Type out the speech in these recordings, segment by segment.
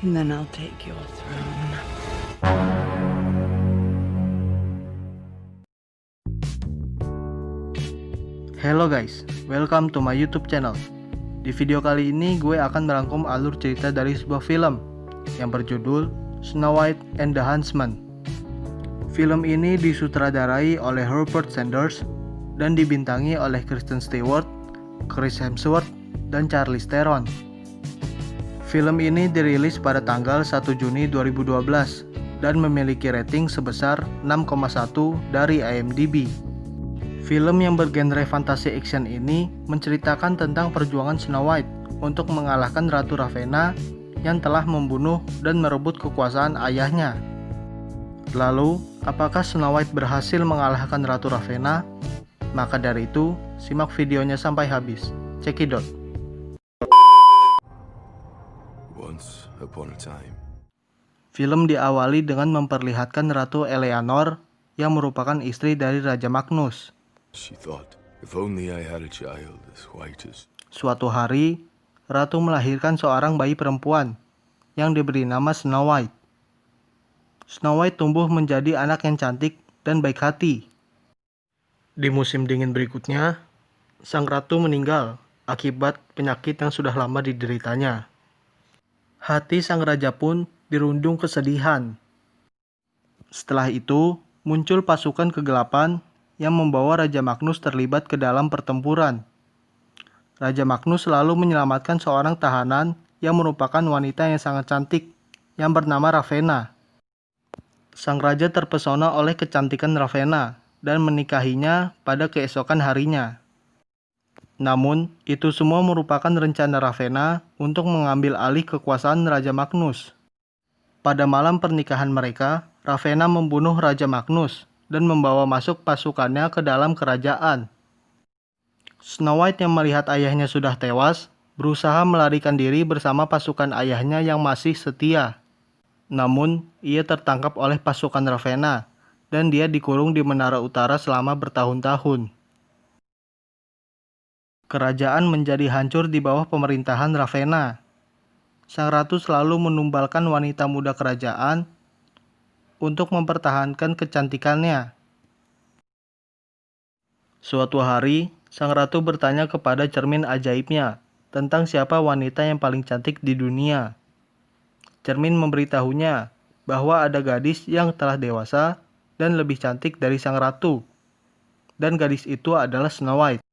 and then I'll take your throne. Hello guys, welcome to my YouTube channel. Di video kali ini gue akan merangkum alur cerita dari sebuah film yang berjudul Snow White and the Huntsman. Film ini disutradarai oleh Rupert Sanders dan dibintangi oleh Kristen Stewart, Chris Hemsworth, dan Charlize Theron. Film ini dirilis pada tanggal 1 Juni 2012 dan memiliki rating sebesar 6,1 dari IMDb. Film yang bergenre fantasi action ini menceritakan tentang perjuangan Snow White untuk mengalahkan Ratu Ravenna yang telah membunuh dan merebut kekuasaan ayahnya. Lalu, apakah Snow White berhasil mengalahkan Ratu Ravenna? Maka dari itu, simak videonya sampai habis. Cekidot. Once upon a time. Film diawali dengan memperlihatkan Ratu Eleanor yang merupakan istri dari Raja Magnus. She thought, if only I had a child as white as... Suatu hari, Ratu melahirkan seorang bayi perempuan yang diberi nama Snow White. Snow White tumbuh menjadi anak yang cantik dan baik hati. Di musim dingin berikutnya, sang ratu meninggal akibat penyakit yang sudah lama dideritanya. Hati sang raja pun dirundung kesedihan. Setelah itu, muncul pasukan kegelapan yang membawa Raja Magnus terlibat ke dalam pertempuran. Raja Magnus selalu menyelamatkan seorang tahanan yang merupakan wanita yang sangat cantik yang bernama Ravenna. Sang raja terpesona oleh kecantikan Ravenna dan menikahinya pada keesokan harinya. Namun, itu semua merupakan rencana Ravenna untuk mengambil alih kekuasaan Raja Magnus. Pada malam pernikahan mereka, Ravenna membunuh Raja Magnus dan membawa masuk pasukannya ke dalam kerajaan. Snow White yang melihat ayahnya sudah tewas, berusaha melarikan diri bersama pasukan ayahnya yang masih setia. Namun, ia tertangkap oleh pasukan Ravenna dan dia dikurung di Menara Utara selama bertahun-tahun. Kerajaan menjadi hancur di bawah pemerintahan Ravenna. Sang ratu selalu menumbalkan wanita muda kerajaan untuk mempertahankan kecantikannya. Suatu hari, sang ratu bertanya kepada cermin ajaibnya tentang siapa wanita yang paling cantik di dunia. Cermin memberitahunya bahwa ada gadis yang telah dewasa dan lebih cantik dari sang ratu. Dan gadis itu adalah Snow White.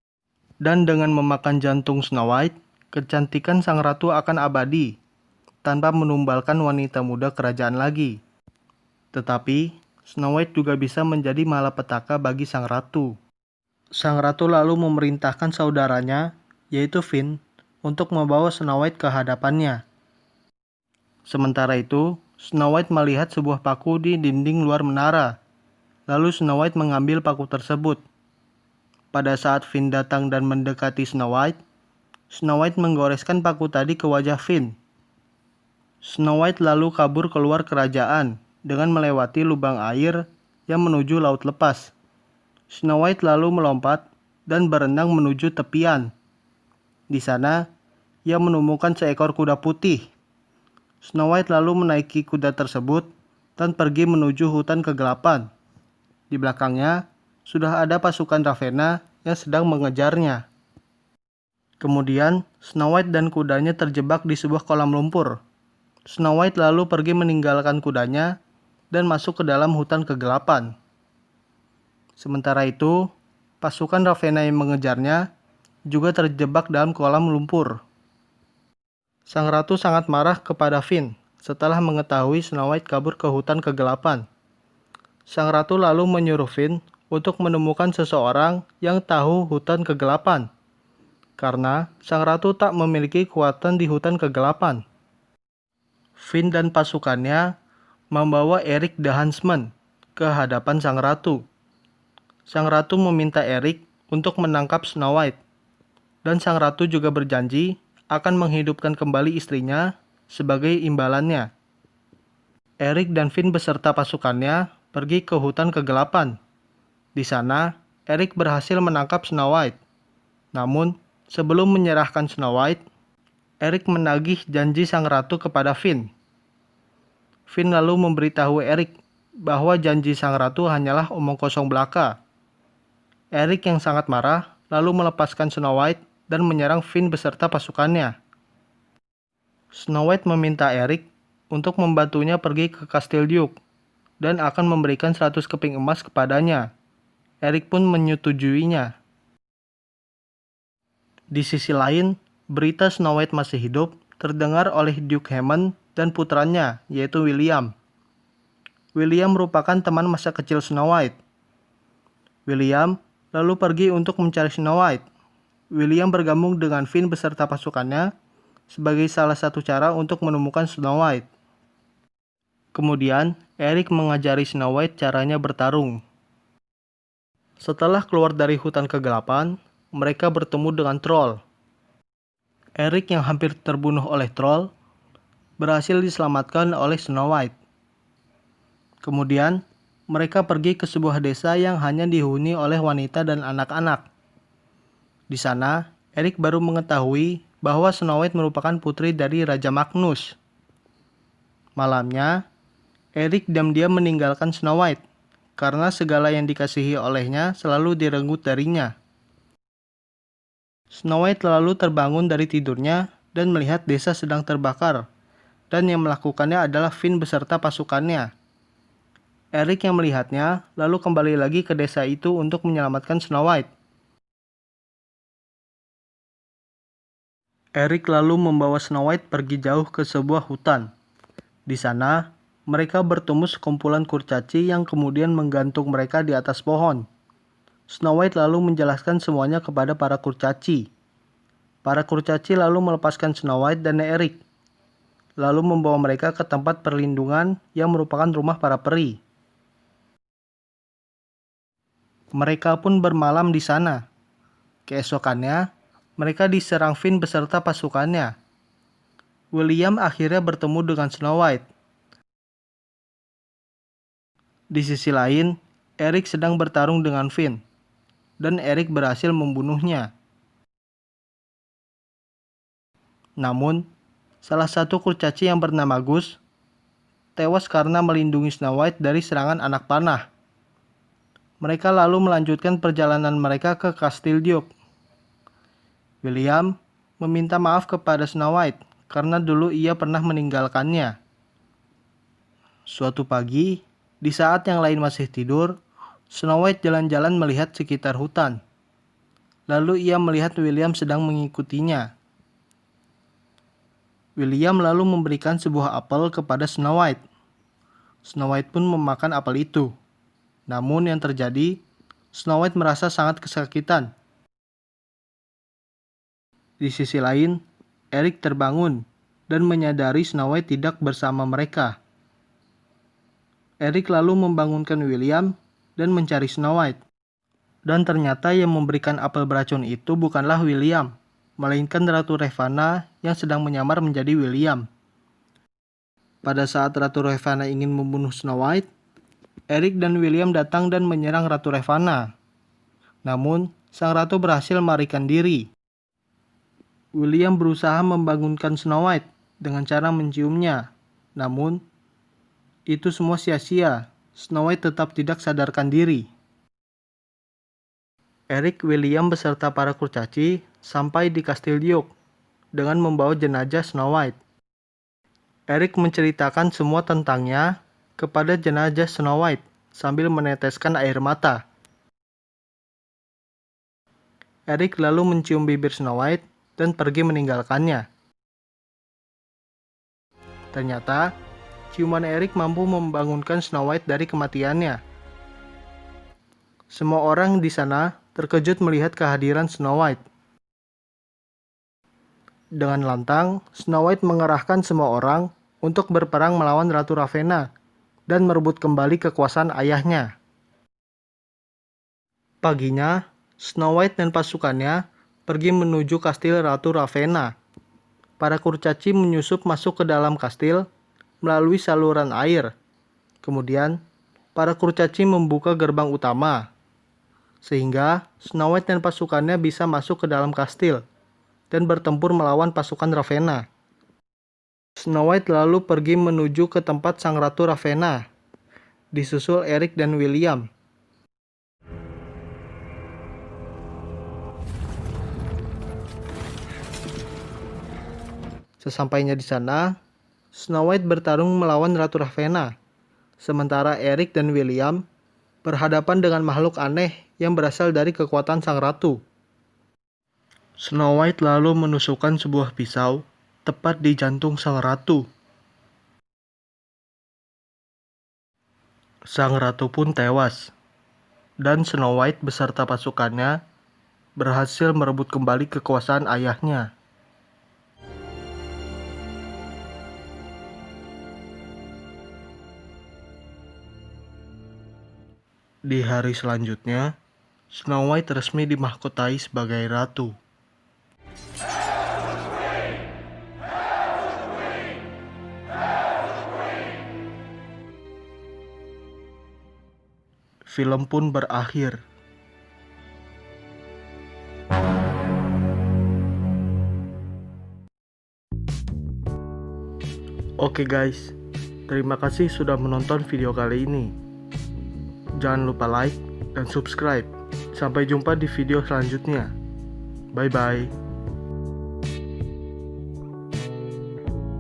Dan dengan memakan jantung Snow White, kecantikan sang ratu akan abadi, tanpa menumbalkan wanita muda kerajaan lagi. Tetapi, Snow White juga bisa menjadi malapetaka bagi sang ratu. Sang ratu lalu memerintahkan saudaranya, yaitu Finn, untuk membawa Snow White ke hadapannya. Sementara itu, Snow White melihat sebuah paku di dinding luar menara. Lalu Snow White mengambil paku tersebut. Pada saat Finn datang dan mendekati Snow White menggoreskan paku tadi ke wajah Finn. Snow White lalu kabur keluar kerajaan dengan melewati lubang air yang menuju laut lepas. Snow White lalu melompat dan berenang menuju tepian. Di sana, ia menemukan seekor kuda putih. Snow White lalu menaiki kuda tersebut dan pergi menuju hutan kegelapan. Di belakangnya, sudah ada pasukan Ravenna yang sedang mengejarnya. Kemudian, Snow White dan kudanya terjebak di sebuah kolam lumpur. Snow White lalu pergi meninggalkan kudanya dan masuk ke dalam hutan kegelapan. Sementara itu, pasukan Ravenna yang mengejarnya juga terjebak dalam kolam lumpur. Sang ratu sangat marah kepada Finn setelah mengetahui Snow White kabur ke hutan kegelapan. Sang ratu lalu menyuruh Finn untuk menemukan seseorang yang tahu hutan kegelapan, karena sang ratu tak memiliki kekuatan di hutan kegelapan. Finn dan pasukannya membawa Eric the Huntsman ke hadapan sang ratu. Sang ratu meminta Eric untuk menangkap Snow White, dan sang ratu juga berjanji akan menghidupkan kembali istrinya sebagai imbalannya. Eric dan Finn beserta pasukannya pergi ke hutan kegelapan. Di sana, Eric berhasil menangkap Snow White. Namun, sebelum menyerahkan Snow White, Eric menagih janji sang ratu kepada Finn Finn lalu memberitahu Erik bahwa janji sang ratu hanyalah omong kosong belaka. Erik yang sangat marah lalu melepaskan Snow White dan menyerang Finn beserta pasukannya. Snow White meminta Erik untuk membantunya pergi ke Kastil Duke dan akan memberikan 100 keping emas kepadanya. Erik pun menyetujuinya. Di sisi lain, berita Snow White masih hidup terdengar oleh Duke Hammond dan putranya, yaitu William. William merupakan teman masa kecil Snow White. William lalu pergi untuk mencari Snow White. William bergabung dengan Finn beserta pasukannya sebagai salah satu cara untuk menemukan Snow White. Kemudian, Erik mengajari Snow White caranya bertarung. Setelah keluar dari hutan kegelapan, mereka bertemu dengan troll. Erik yang hampir terbunuh oleh troll berhasil diselamatkan oleh Snow White. Kemudian, mereka pergi ke sebuah desa yang hanya dihuni oleh wanita dan anak-anak. Di sana, Erik baru mengetahui bahwa Snow White merupakan putri dari Raja Magnus. Malamnya, Erik diam-diam meninggalkan Snow White karena segala yang dikasihi olehnya selalu direnggut darinya. Snow White lalu terbangun dari tidurnya dan melihat desa sedang terbakar, dan yang melakukannya adalah Finn beserta pasukannya. Erik yang melihatnya lalu kembali lagi ke desa itu untuk menyelamatkan Snow White. Erik lalu membawa Snow White pergi jauh ke sebuah hutan. Di sana, mereka bertemu sekumpulan kurcaci yang kemudian menggantung mereka di atas pohon. Snow White lalu menjelaskan semuanya kepada para kurcaci. Para kurcaci lalu melepaskan Snow White dan Erik, lalu membawa mereka ke tempat perlindungan yang merupakan rumah para peri. Mereka pun bermalam di sana. Keesokannya, mereka diserang Finn beserta pasukannya. William akhirnya bertemu dengan Snow White. Di sisi lain, Erik sedang bertarung dengan Finn, dan Erik berhasil membunuhnya. Namun, salah satu kurcaci yang bernama Gus tewas karena melindungi Snow White dari serangan anak panah. Mereka lalu melanjutkan perjalanan mereka ke Kastil Duke. William meminta maaf kepada Snow White karena dulu ia pernah meninggalkannya. Suatu pagi, di saat yang lain masih tidur, Snow White jalan-jalan melihat sekitar hutan. Lalu ia melihat William sedang mengikutinya. William lalu memberikan sebuah apel kepada Snow White. Snow White pun memakan apel itu. Namun yang terjadi, Snow White merasa sangat kesakitan. Di sisi lain, Erik terbangun dan menyadari Snow White tidak bersama mereka. Erik lalu membangunkan William dan mencari Snow White. Dan ternyata yang memberikan apel beracun itu bukanlah William, melainkan Ratu Ravana yang sedang menyamar menjadi William. Pada saat Ratu Ravana ingin membunuh Snow White, Erik dan William datang dan menyerang Ratu Ravana. Namun, sang ratu berhasil melarikan diri. William berusaha membangunkan Snow White dengan cara menciumnya. Namun, itu semua sia-sia. Snow White tetap tidak sadarkan diri. Erik, William beserta para kurcaci sampai di Kastil Duke dengan membawa jenazah Snow White. Erik menceritakan semua tentangnya kepada jenazah Snow White sambil meneteskan air mata. Erik lalu mencium bibir Snow White dan pergi meninggalkannya. Ternyata, ciuman Erik mampu membangunkan Snow White dari kematiannya. Semua orang di sana terkejut melihat kehadiran Snow White. Dengan lantang, Snow White mengerahkan semua orang untuk berperang melawan Ratu Ravenna dan merebut kembali kekuasaan ayahnya. Paginya, Snow White dan pasukannya pergi menuju kastil Ratu Ravenna. Para kurcaci menyusup masuk ke dalam kastil melalui saluran air. Kemudian, para kurcaci membuka gerbang utama, sehingga Snow White dan pasukannya bisa masuk ke dalam kastil dan bertempur melawan pasukan Ravenna. Snow White lalu pergi menuju ke tempat sang ratu Ravenna, disusul Eric dan William. Sesampainya di sana, Snow White bertarung melawan Ratu Ravenna, sementara Eric dan William berhadapan dengan makhluk aneh yang berasal dari kekuatan sang ratu. Snow White lalu menusukkan sebuah pisau tepat di jantung sang ratu. Sang ratu pun tewas, dan Snow White beserta pasukannya berhasil merebut kembali kekuasaan ayahnya. Di hari selanjutnya, Snow White resmi dimahkotai sebagai ratu. Film pun berakhir. Oke guys, terima kasih sudah menonton video kali ini. Jangan lupa like dan subscribe. Sampai jumpa di video selanjutnya. Bye bye.